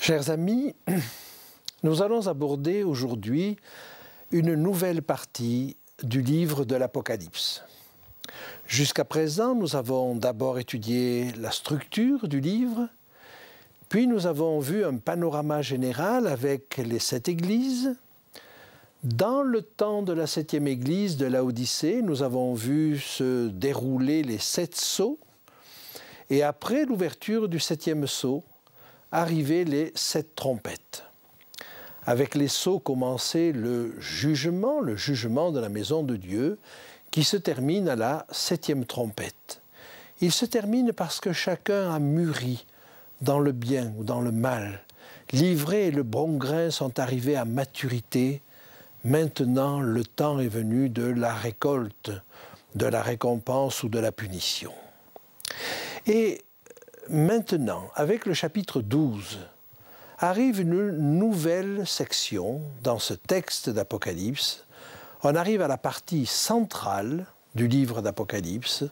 Chers amis, nous allons aborder aujourd'hui une nouvelle partie du livre de l'Apocalypse. Jusqu'à présent, nous avons d'abord étudié la structure du livre, puis nous avons vu un panorama général avec les 7 églises. Dans le temps de la 7e église de Laodicée, nous avons vu se dérouler les 7 sceaux, et après l'ouverture du 7e sceau, arrivaient les 7 trompettes. Avec les sceaux commençait le jugement de la maison de Dieu, qui se termine à la 7e trompette. Il se termine parce que chacun a mûri dans le bien ou dans le mal. L'ivraie et le bon grain sont arrivés à maturité. Maintenant, le temps est venu de la récolte, de la récompense ou de la punition. Et maintenant, avec le chapitre 12, arrive une nouvelle section dans ce texte d'Apocalypse. On arrive à la partie centrale du livre d'Apocalypse,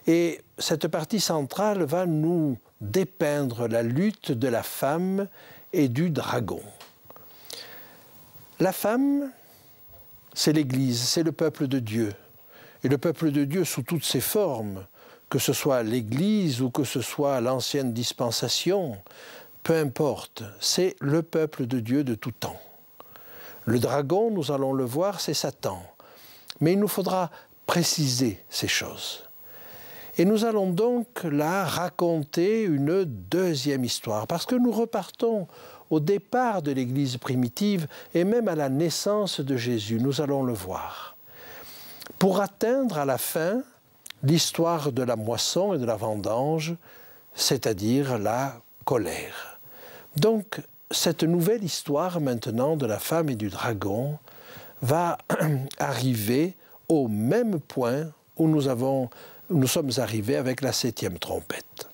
et cette partie centrale va nous dépeindre la lutte de la femme et du dragon. La femme, c'est l'Église, c'est le peuple de Dieu. Et le peuple de Dieu sous toutes ses formes, que ce soit l'Église ou que ce soit l'ancienne dispensation, peu importe, c'est le peuple de Dieu de tout temps. Le dragon, nous allons le voir, c'est Satan. Mais il nous faudra préciser ces choses. Et nous allons donc là raconter une deuxième histoire, parce que nous repartons au départ de l'Église primitive et même à la naissance de Jésus, nous allons le voir. Pour atteindre à la fin l'histoire de la moisson et de la vendange, c'est-à-dire la colère. Donc, cette nouvelle histoire maintenant de la femme et du dragon va arriver au même point où nous sommes arrivés avec la 7e trompette.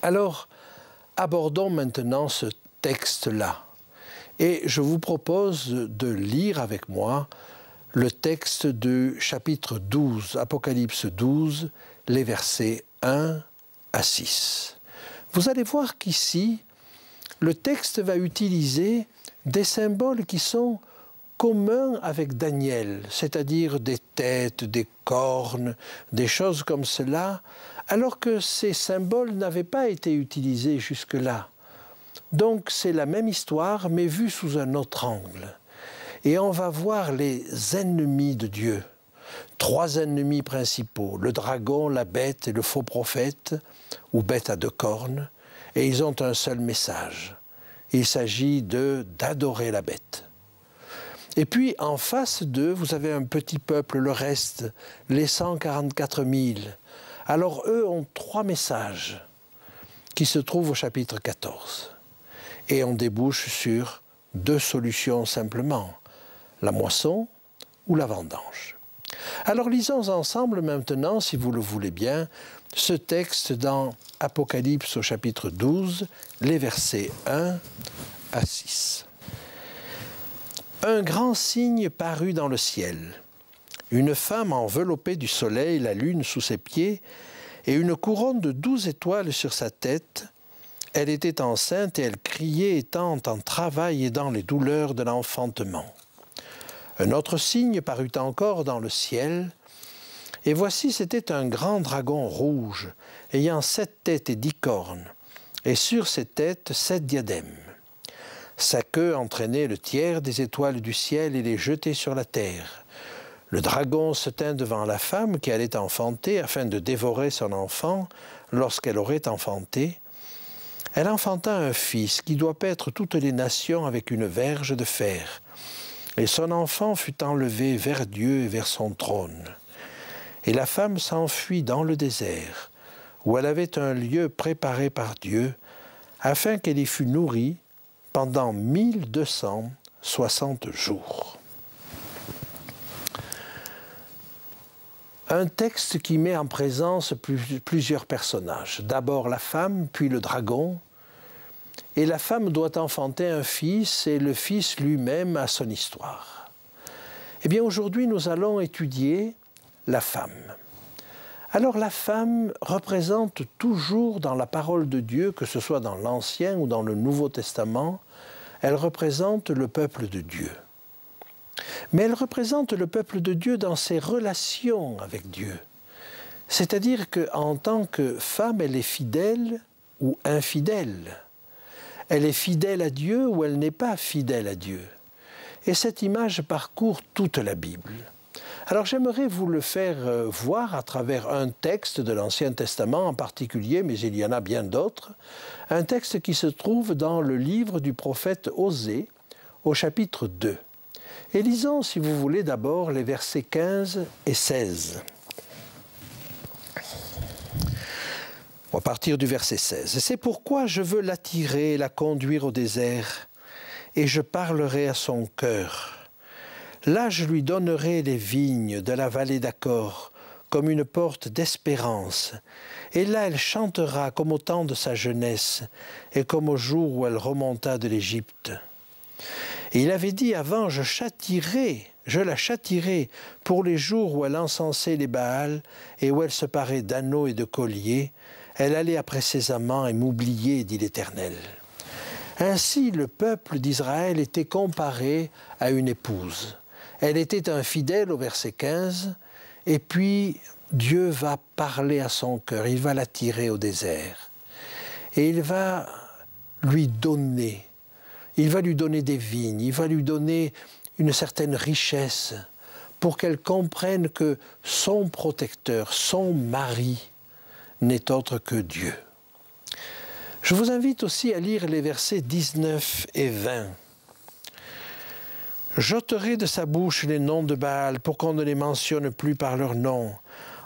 Alors, abordons maintenant ce texte-là. Et je vous propose de lire avec moi le texte du chapitre 12, Apocalypse 12, les versets 1 à 6. Vous allez voir qu'ici, le texte va utiliser des symboles qui sont communs avec Daniel, c'est-à-dire des têtes, des cornes, des choses comme cela, alors que ces symboles n'avaient pas été utilisés jusque-là. Donc c'est la même histoire, mais vue sous un autre angle. Et on va voir les ennemis de Dieu. 3 ennemis principaux, le dragon, la bête et le faux prophète, ou bête à 2 cornes, et ils ont un seul message. Il s'agit d'adorer la bête. Et puis, en face d'eux, vous avez un petit peuple, le reste, les 144 000. Alors, eux ont 3 messages qui se trouvent au chapitre 14. Et on débouche sur 2 solutions simplement, la moisson ou la vendange. Alors, lisons ensemble maintenant, si vous le voulez bien, ce texte dans Apocalypse au chapitre 12, les versets 1 à 6. Un grand signe parut dans le ciel. Une femme enveloppée du soleil, la lune sous ses pieds, et une couronne de 12 étoiles sur sa tête. Elle était enceinte et elle criait, étant en travail et dans les douleurs de l'enfantement. Un autre signe parut encore dans le ciel, et voici c'était un grand dragon rouge, ayant 7 têtes et 10 cornes, et sur ses têtes 7 diadèmes. Sa queue entraînait le tiers des étoiles du ciel et les jetait sur la terre. Le dragon se tint devant la femme qui allait enfanter afin de dévorer son enfant lorsqu'elle aurait enfanté. Elle enfanta un fils qui doit paître toutes les nations avec une verge de fer. Et son enfant fut enlevé vers Dieu et vers son trône. Et la femme s'enfuit dans le désert, où elle avait un lieu préparé par Dieu, afin qu'elle y fût nourrie pendant 1260 jours. Un texte qui met en présence plusieurs personnages. D'abord la femme, puis le dragon. Et la femme doit enfanter un fils, et le fils lui-même a son histoire. Eh bien, aujourd'hui, nous allons étudier la femme. Alors la femme représente toujours dans la parole de Dieu, que ce soit dans l'Ancien ou dans le Nouveau Testament, elle représente le peuple de Dieu. Mais elle représente le peuple de Dieu dans ses relations avec Dieu. C'est-à-dire qu'en tant que femme, elle est fidèle ou infidèle. Elle est fidèle à Dieu ou elle n'est pas fidèle à Dieu. Et cette image parcourt toute la Bible. Alors j'aimerais vous le faire voir à travers un texte de l'Ancien Testament en particulier, mais il y en a bien d'autres, un texte qui se trouve dans le livre du prophète Osée, au chapitre 2. Et lisons, si vous voulez, d'abord les versets 15 et 16. À partir du verset 16. « C'est pourquoi je veux l'attirer et la conduire au désert, et je parlerai à son cœur. Là, je lui donnerai les vignes de la vallée d'Accor, comme une porte d'espérance. Et là, elle chantera comme au temps de sa jeunesse, et comme au jour où elle remonta de l'Égypte. Et il avait dit avant, je la châtierai pour les jours où elle encensait les Baals, et où elle se parait d'anneaux et de colliers. Elle allait après ses amants et m'oubliait, dit l'Éternel. » Ainsi, le peuple d'Israël était comparé à une épouse. Elle était infidèle au verset 15, et puis Dieu va parler à son cœur, il va l'attirer au désert. Et il va lui donner des vignes, il va lui donner une certaine richesse pour qu'elle comprenne que son protecteur, son mari, n'est autre que Dieu. Je vous invite aussi à lire les versets 19 et 20. « J'ôterai de sa bouche les noms de Baal pour qu'on ne les mentionne plus par leur nom.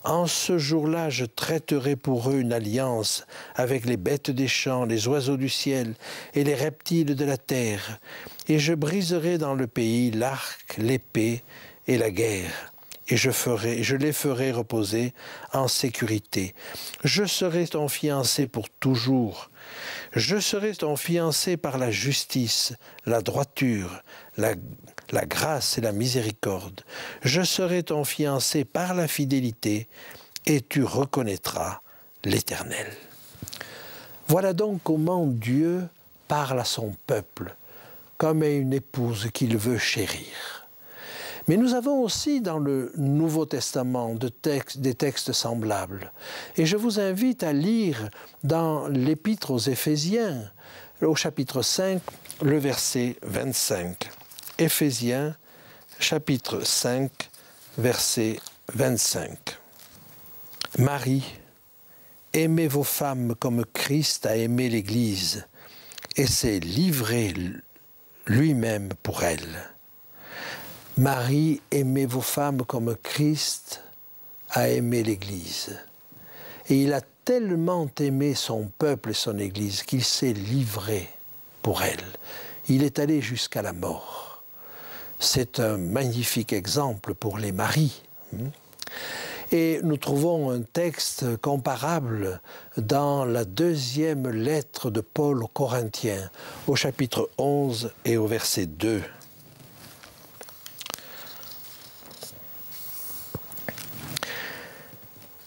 En ce jour-là, je traiterai pour eux une alliance avec les bêtes des champs, les oiseaux du ciel et les reptiles de la terre. Et je briserai dans le pays l'arc, l'épée et la guerre. Et je les ferai reposer en sécurité. Je serai ton fiancé pour toujours. Je serai ton fiancé par la justice, la droiture, la grâce et la miséricorde. Je serai ton fiancé par la fidélité, et tu reconnaîtras l'Éternel. » Voilà donc comment Dieu parle à son peuple, comme à une épouse qu'il veut chérir. Mais nous avons aussi dans le Nouveau Testament des textes semblables. Et je vous invite à lire dans l'Épître aux Éphésiens, au chapitre 5, le verset 25. Éphésiens, chapitre 5, verset 25. « Marie, aimez vos femmes comme Christ a aimé l'Église et s'est livré lui-même pour elle. » Marie, aimez vos femmes comme Christ a aimé l'Église. Et il a tellement aimé son peuple et son Église qu'il s'est livré pour elle. Il est allé jusqu'à la mort. C'est un magnifique exemple pour les maris. Et nous trouvons un texte comparable dans la deuxième lettre de Paul aux Corinthiens, au chapitre 11 et au verset 2.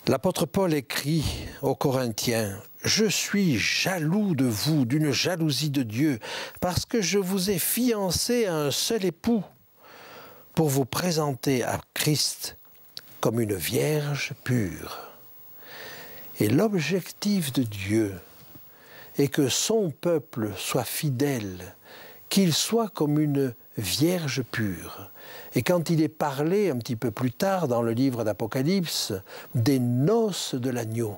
L'apôtre Paul écrit aux Corinthiens « Je suis jaloux de vous, d'une jalousie de Dieu, parce que je vous ai fiancés à un seul époux, pour vous présenter à Christ comme une vierge pure. » Et l'objectif de Dieu est que son peuple soit fidèle, qu'il soit comme une vierge pure. Et quand il est parlé un petit peu plus tard dans le livre d'Apocalypse des noces de l'agneau,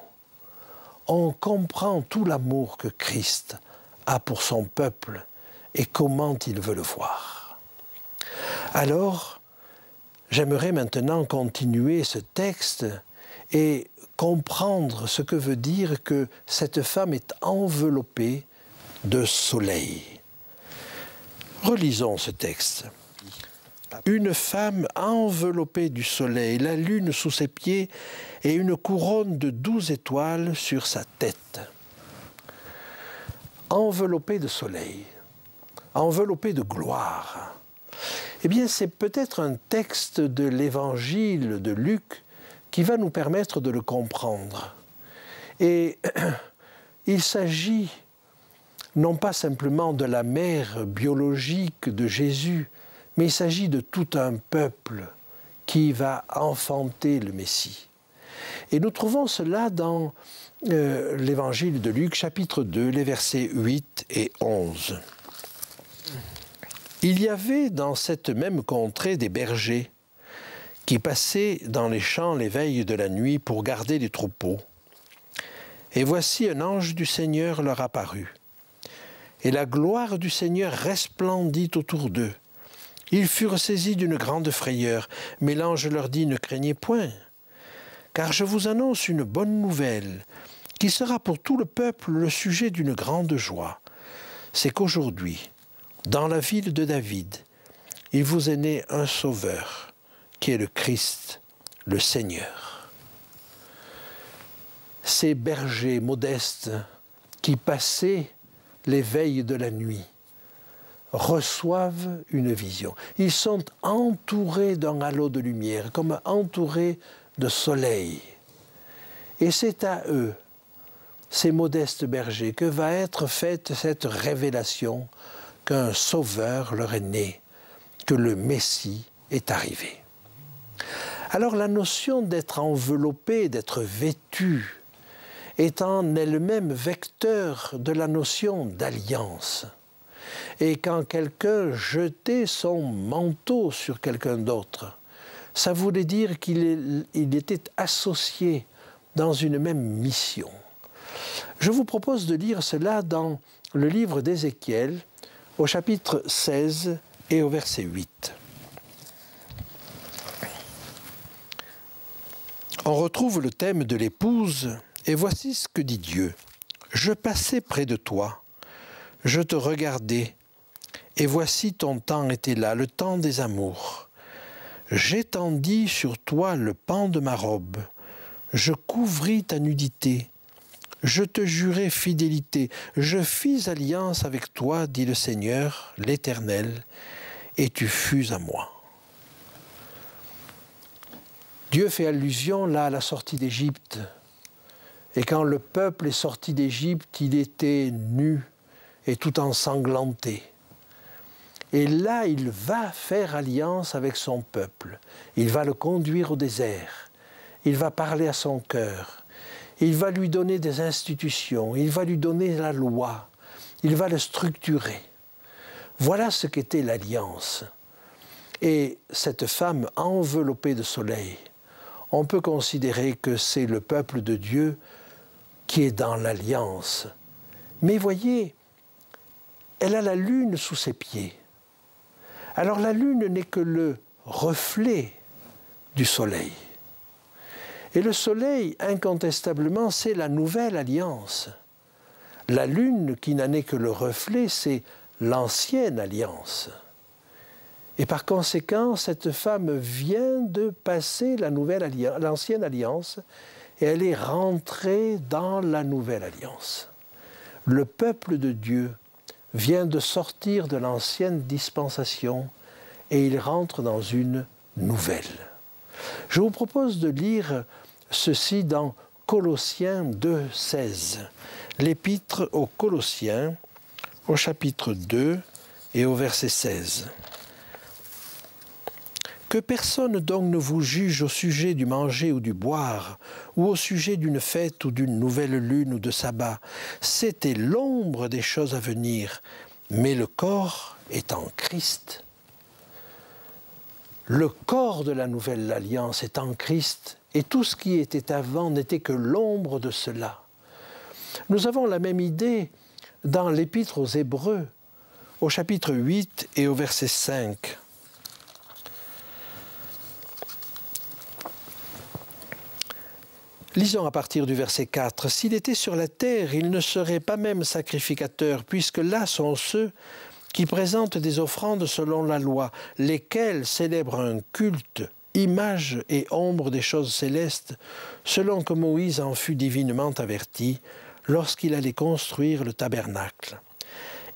on comprend tout l'amour que Christ a pour son peuple et comment il veut le voir. Alors, j'aimerais maintenant continuer ce texte et comprendre ce que veut dire que cette femme est enveloppée de soleil. Relisons ce texte. Une femme enveloppée du soleil, la lune sous ses pieds et une couronne de 12 étoiles sur sa tête. Enveloppée de soleil, enveloppée de gloire. Eh bien, c'est peut-être un texte de l'évangile de Luc qui va nous permettre de le comprendre. Et il s'agit non pas simplement de la mère biologique de Jésus, mais il s'agit de tout un peuple qui va enfanter le Messie. Et nous trouvons cela dans l'évangile de Luc, chapitre 2, les versets 8 et 11. Il y avait dans cette même contrée des bergers qui passaient dans les champs les veilles de la nuit pour garder les troupeaux. Et voici un ange du Seigneur leur apparut. Et la gloire du Seigneur resplendit autour d'eux. Ils furent saisis d'une grande frayeur, mais l'ange leur dit « Ne craignez point, car je vous annonce une bonne nouvelle, qui sera pour tout le peuple le sujet d'une grande joie. C'est qu'aujourd'hui, dans la ville de David, il vous est né un sauveur, qui est le Christ, le Seigneur. » Ces bergers modestes qui passaient les veilles de la nuit reçoivent une vision. Ils sont entourés d'un halo de lumière, comme entourés de soleil. Et c'est à eux, ces modestes bergers, que va être faite cette révélation qu'un sauveur leur est né, que le Messie est arrivé. Alors la notion d'être enveloppé, d'être vêtu, est en elle-même vecteur de la notion d'alliance. Et quand quelqu'un jetait son manteau sur quelqu'un d'autre, ça voulait dire qu'il était associé dans une même mission. Je vous propose de lire cela dans le livre d'Ézéchiel, au chapitre 16 et au verset 8. On retrouve le thème de l'épouse, et voici ce que dit Dieu. « Je passais près de toi, je te regardais, et voici ton temps était là, le temps des amours. J'étendis sur toi le pan de ma robe, je couvris ta nudité, je te jurai fidélité, je fis alliance avec toi, dit le Seigneur, l'Éternel, et tu fus à moi. » Dieu fait allusion là à la sortie d'Égypte. Et quand le peuple est sorti d'Égypte, il était nu et tout ensanglanté. Et là, il va faire alliance avec son peuple. Il va le conduire au désert. Il va parler à son cœur. Il va lui donner des institutions. Il va lui donner la loi. Il va le structurer. Voilà ce qu'était l'alliance. Et cette femme enveloppée de soleil, on peut considérer que c'est le peuple de Dieu qui est dans l'alliance. Mais voyez, elle a la lune sous ses pieds. Alors la lune n'est que le reflet du soleil. Et le soleil, incontestablement, c'est la nouvelle alliance. La lune, qui n'en est que le reflet, c'est l'ancienne alliance. Et par conséquent, cette femme vient de passer l'ancienne alliance et elle est rentrée dans la nouvelle alliance. Le peuple de Dieu vient de sortir de l'ancienne dispensation et il rentre dans une nouvelle. Je vous propose de lire ceci dans Colossiens 2, 16. L'épître aux Colossiens, au chapitre 2 et au verset 16. Que personne donc ne vous juge au sujet du manger ou du boire, ou au sujet d'une fête ou d'une nouvelle lune ou de sabbat. C'était l'ombre des choses à venir, mais le corps est en Christ. Le corps de la nouvelle alliance est en Christ, et tout ce qui était avant n'était que l'ombre de cela. Nous avons la même idée dans l'Épître aux Hébreux, au chapitre 8 et au verset 5. Lisons à partir du verset 4. « S'il était sur la terre, il ne serait pas même sacrificateur, puisque là sont ceux qui présentent des offrandes selon la loi, lesquels célèbrent un culte, image et ombre des choses célestes, selon que Moïse en fut divinement averti lorsqu'il allait construire le tabernacle.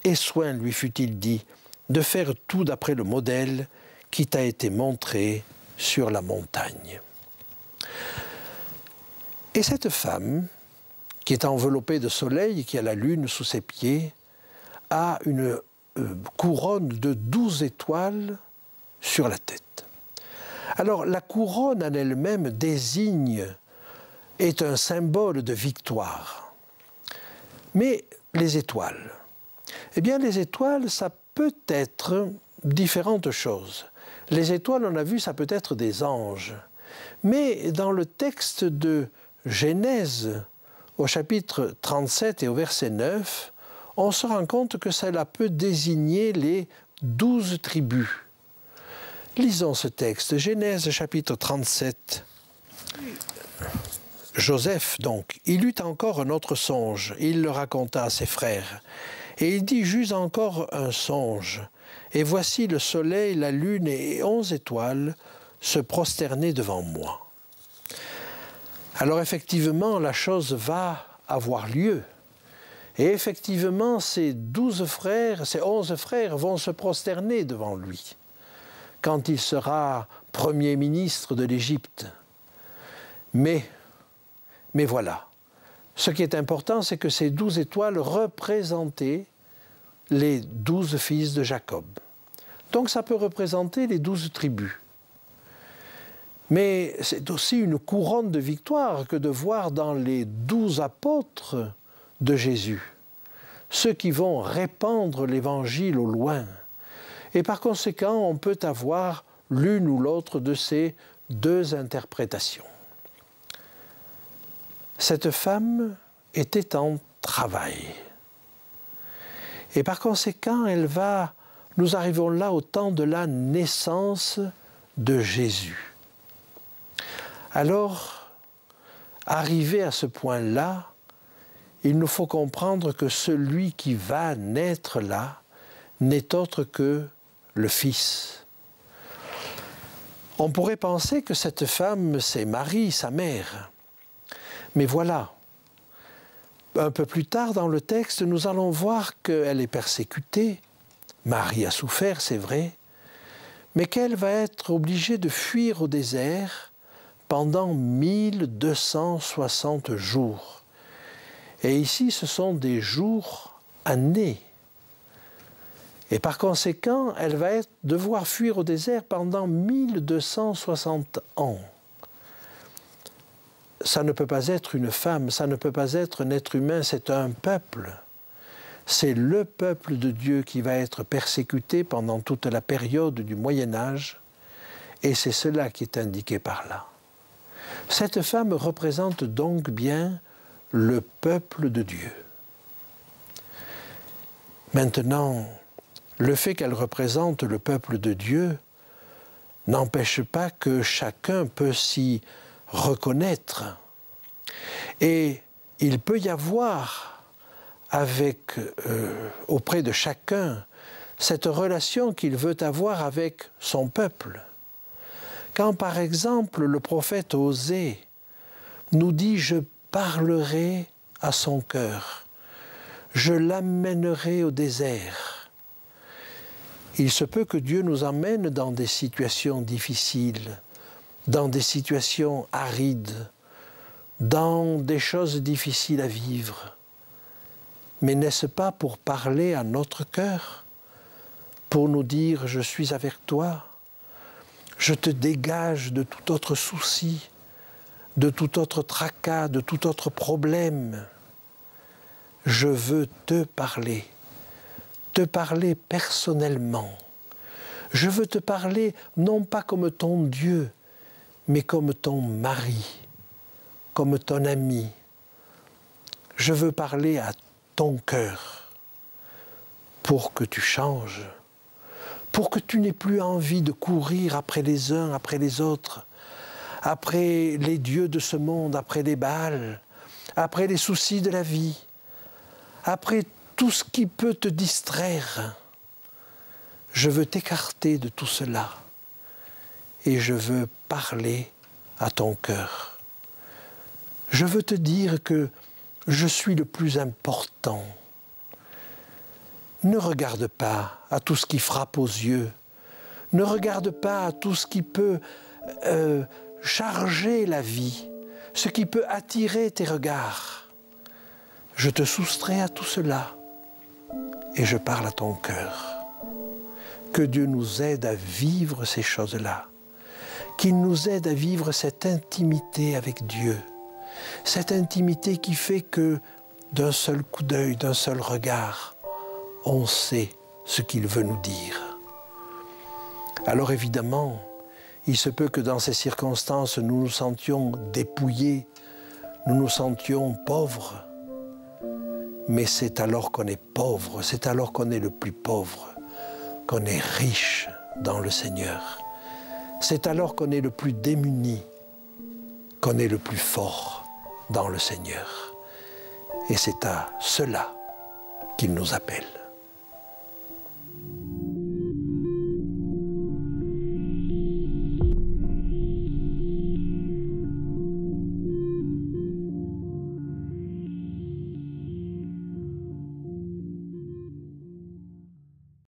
Et soin lui fut-il dit de faire tout d'après le modèle qui t'a été montré sur la montagne. » Et cette femme, qui est enveloppée de soleil, qui a la lune sous ses pieds, a une couronne de 12 étoiles sur la tête. Alors la couronne en elle-même est un symbole de victoire. Mais les étoiles, eh bien les étoiles, ça peut être différentes choses. Les étoiles, on a vu, ça peut être des anges. Mais dans le texte de Genèse, au chapitre 37 et au verset 9, on se rend compte que cela peut désigner les 12 tribus. Lisons ce texte, Genèse chapitre 37. Joseph, donc, il eut encore un autre songe, il le raconta à ses frères. Et il dit, j'eus encore un songe, et voici le soleil, la lune et 11 étoiles se prosterner devant moi. Alors effectivement, la chose va avoir lieu. Et effectivement, ces 11 frères vont se prosterner devant lui quand il sera Premier ministre de l'Égypte. Mais voilà, ce qui est important, c'est que ces 12 étoiles représentaient les 12 fils de Jacob. Donc ça peut représenter les 12 tribus. Mais c'est aussi une couronne de victoire que de voir dans les 12 apôtres de Jésus, ceux qui vont répandre l'Évangile au loin. Et par conséquent, on peut avoir l'une ou l'autre de ces deux interprétations. Cette femme était en travail. Et par conséquent, nous arrivons là au temps de la naissance de Jésus. Alors, arrivé à ce point-là, il nous faut comprendre que celui qui va naître là n'est autre que le Fils. On pourrait penser que cette femme, c'est Marie, sa mère. Mais voilà, un peu plus tard dans le texte, nous allons voir qu'elle est persécutée. Marie a souffert, c'est vrai, mais qu'elle va être obligée de fuir au désert pendant 1260 jours. Et ici, ce sont des jours années. Et par conséquent, elle va devoir fuir au désert pendant 1260 ans. Ça ne peut pas être une femme, ça ne peut pas être un être humain, c'est un peuple. C'est le peuple de Dieu qui va être persécuté pendant toute la période du Moyen-Âge, et c'est cela qui est indiqué par là. Cette femme représente donc bien le peuple de Dieu. Maintenant, le fait qu'elle représente le peuple de Dieu n'empêche pas que chacun peut s'y reconnaître. Et il peut y avoir auprès de chacun cette relation qu'il veut avoir avec son peuple. Quand par exemple le prophète Osée nous dit « Je parlerai à son cœur, je l'amènerai au désert », il se peut que Dieu nous emmène dans des situations difficiles, dans des situations arides, dans des choses difficiles à vivre. Mais n'est-ce pas pour parler à notre cœur, pour nous dire « Je suis avec toi », je te dégage de tout autre souci, de tout autre tracas, de tout autre problème. Je veux te parler personnellement. Je veux te parler non pas comme ton Dieu, mais comme ton mari, comme ton ami. Je veux parler à ton cœur pour que tu changes, pour que tu n'aies plus envie de courir après les uns, après les autres, après les dieux de ce monde, après les Baals, après les soucis de la vie, après tout ce qui peut te distraire. Je veux t'écarter de tout cela et je veux parler à ton cœur. Je veux te dire que je suis le plus important. Ne regarde pas à tout ce qui frappe aux yeux. Ne regarde pas à tout ce qui peut charger la vie. ce qui peut attirer tes regards. Je te soustrais à tout cela et je parle à ton cœur. Que Dieu nous aide à vivre ces choses-là, qu'il nous aide à vivre cette intimité avec Dieu, cette intimité qui fait que d'un seul coup d'œil, d'un seul regard, on sait ce qu'il veut nous dire. Alors évidemment, il se peut que dans ces circonstances, nous nous sentions dépouillés, nous nous sentions pauvres. Mais c'est alors qu'on est pauvre, c'est alors qu'on est le plus pauvre, qu'on est riche dans le Seigneur. C'est alors qu'on est le plus démuni, qu'on est le plus fort dans le Seigneur. Et c'est à cela qu'il nous appelle.